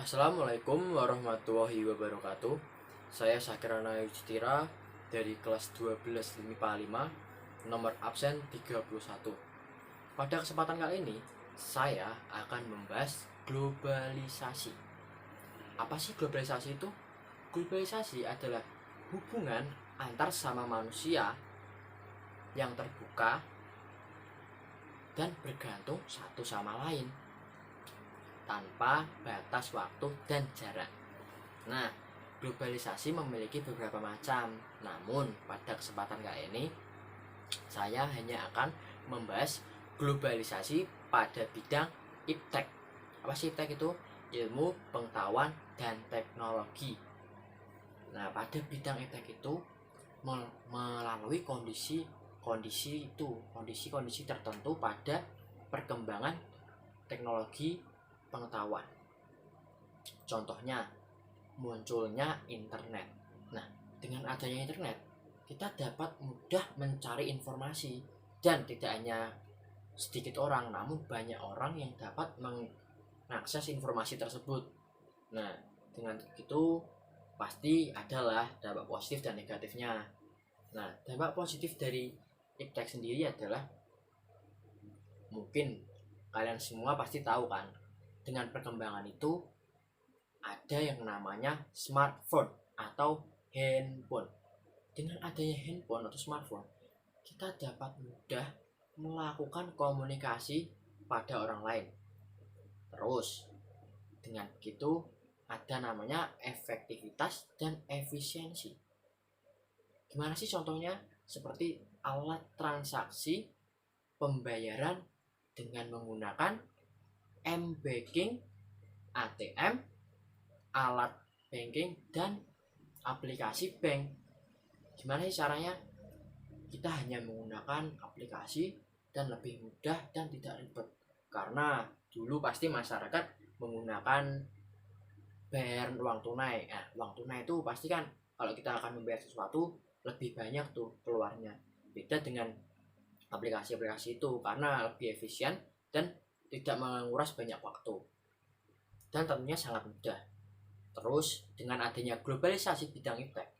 Assalamualaikum warahmatullahi wabarakatuh. Saya Sakirana Yudhistira dari kelas 12 MIPA 5, nomor absen 31. Pada kesempatan kali ini, saya akan membahas globalisasi. Apa sih globalisasi itu? Globalisasi adalah hubungan antar sama manusia yang terbuka dan bergantung satu sama lain tanpa batas waktu dan jarak. Nah, globalisasi memiliki beberapa macam. Namun, pada kesempatan kali ini saya hanya akan membahas globalisasi pada bidang iptek. Apa sih iptek itu? Ilmu, pengetahuan, dan teknologi. Nah, pada bidang iptek itu melalui kondisi tertentu pada perkembangan teknologi pengetahuan. Contohnya, munculnya internet. Nah, dengan adanya internet, kita dapat mudah mencari informasi, dan tidak hanya sedikit orang, namun banyak orang yang dapat mengakses informasi tersebut. Nah, dengan begitu pasti adalah dampak positif dan negatifnya. Nah, dampak positif dari iptek sendiri adalah, mungkin kalian semua pasti tahu kan, dengan perkembangan itu ada yang namanya smartphone atau handphone. Dengan adanya handphone atau smartphone, kita dapat mudah melakukan komunikasi pada orang lain. Terus, dengan begitu ada namanya efektivitas dan efisiensi. Gimana sih contohnya? Seperti alat transaksi pembayaran dengan menggunakan m-banking, ATM, alat banking, dan aplikasi bank. Gimana sih caranya? Kita hanya menggunakan aplikasi dan lebih mudah dan tidak ribet. Karena dulu pasti masyarakat menggunakan bayar uang tunai. Nah, uang tunai itu pasti kan kalau kita akan membayar sesuatu lebih banyak tuh keluarnya. Beda dengan aplikasi-aplikasi itu karena lebih efisien dan tidak menguras banyak waktu, dan tentunya sangat mudah. Terus, dengan adanya globalisasi bidang iptek,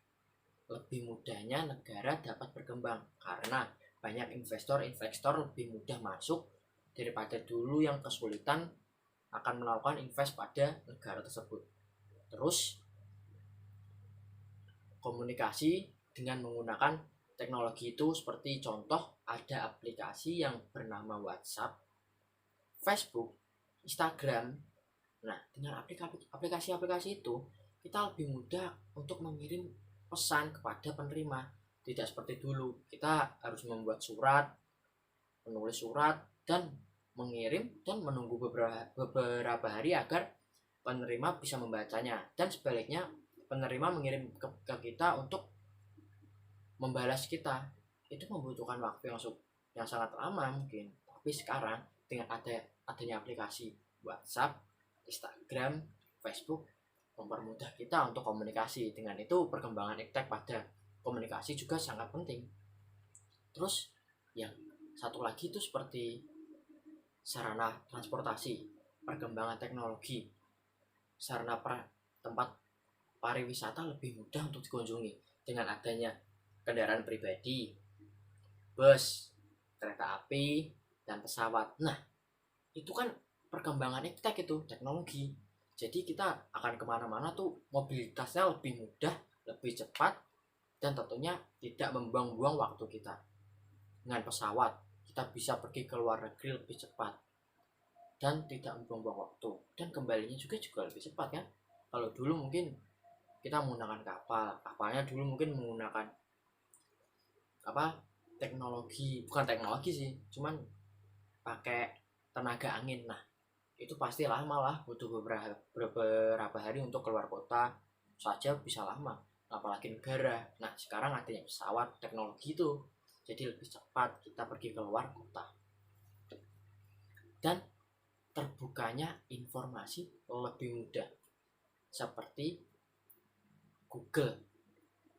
lebih mudahnya negara dapat berkembang karena banyak investor lebih mudah masuk daripada dulu yang kesulitan akan melakukan invest pada negara tersebut. Terus, komunikasi dengan menggunakan teknologi itu seperti contoh ada aplikasi yang bernama WhatsApp, Facebook, Instagram. Nah, dengan aplikasi-aplikasi itu kita lebih mudah untuk mengirim pesan kepada penerima. Tidak seperti dulu, kita harus membuat surat, menulis surat, dan mengirim dan menunggu beberapa hari agar penerima bisa membacanya. Dan sebaliknya, penerima mengirim ke kita untuk membalas kita. Itu membutuhkan waktu yang sangat lama mungkin. Tapi sekarang dengan adanya aplikasi WhatsApp, Instagram, Facebook mempermudah kita untuk komunikasi. Dengan itu perkembangan iptek pada komunikasi juga sangat penting. Terus yang satu lagi itu seperti sarana transportasi, perkembangan teknologi, sarana tempat pariwisata lebih mudah untuk dikunjungi dengan adanya kendaraan pribadi, bus, kereta api, dan pesawat. Nah, itu kan perkembangan iptek itu, teknologi. Jadi kita akan kemana-mana tuh mobilitasnya lebih mudah, lebih cepat, dan tentunya tidak membuang-buang waktu kita. Dengan pesawat, kita bisa pergi ke luar negeri lebih cepat dan tidak membuang-buang waktu. Dan kembalinya juga lebih cepat kan. Kalau dulu mungkin kita menggunakan kapalnya dulu mungkin menggunakan bukan teknologi sih, cuman pakai tenaga angin. Nah, itu pasti lama lah, butuh beberapa hari untuk keluar kota saja bisa lama, apalagi negara. Nah, sekarang adanya pesawat, teknologi itu jadi lebih cepat kita pergi keluar kota, dan terbukanya informasi lebih mudah seperti Google,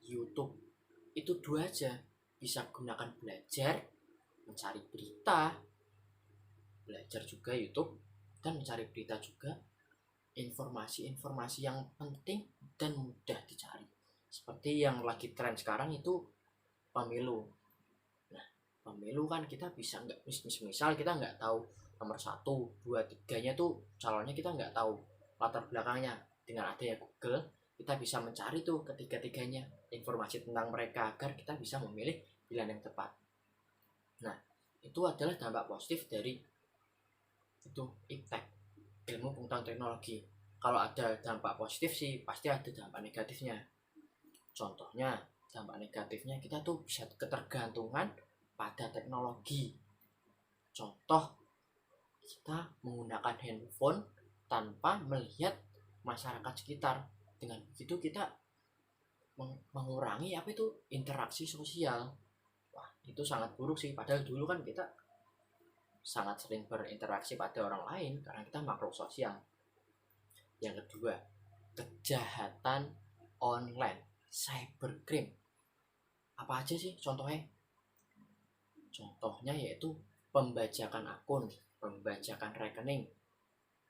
YouTube. Itu dua aja bisa gunakan belajar, mencari berita, belajar juga YouTube, dan mencari berita juga. informasi-informasi yang penting dan mudah dicari. Seperti yang lagi tren sekarang itu pemilu. Nah, pemilu kan kita bisa nggak, misal kita nggak tahu nomor 1, 2, 3-nya tuh calonnya, kita nggak tahu latar belakangnya. Dengan adanya Google, kita bisa mencari tuh ketiga-tiganya informasi tentang mereka agar kita bisa memilih pilihan yang tepat. Nah, itu adalah dampak positif dari itu iptek, ilmu pengetahuan teknologi. Kalau ada dampak positif sih pasti ada dampak negatifnya. Contohnya dampak negatifnya, kita tuh bisa ketergantungan pada teknologi. Contoh, kita menggunakan handphone tanpa melihat masyarakat sekitar. Dengan begitu kita mengurangi interaksi sosial. Wah, itu sangat buruk sih. Padahal dulu kan kita sangat sering berinteraksi pada orang lain karena kita makhluk sosial. Yang kedua, kejahatan online, cybercrime. Apa aja sih contohnya? Contohnya yaitu pembajakan akun, pembajakan rekening,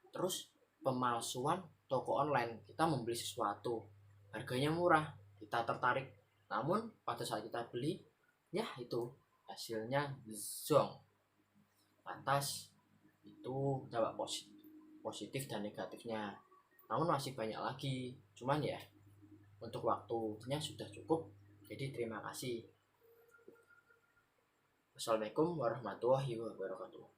terus pemalsuan toko online. Kita membeli sesuatu, harganya murah, kita tertarik, namun pada saat kita beli, ya itu hasilnya zonk. Lantas itu dampak positif dan negatifnya, namun masih banyak lagi. Cuman ya untuk waktunya sudah cukup, jadi terima kasih. Assalamualaikum warahmatullahi wabarakatuh.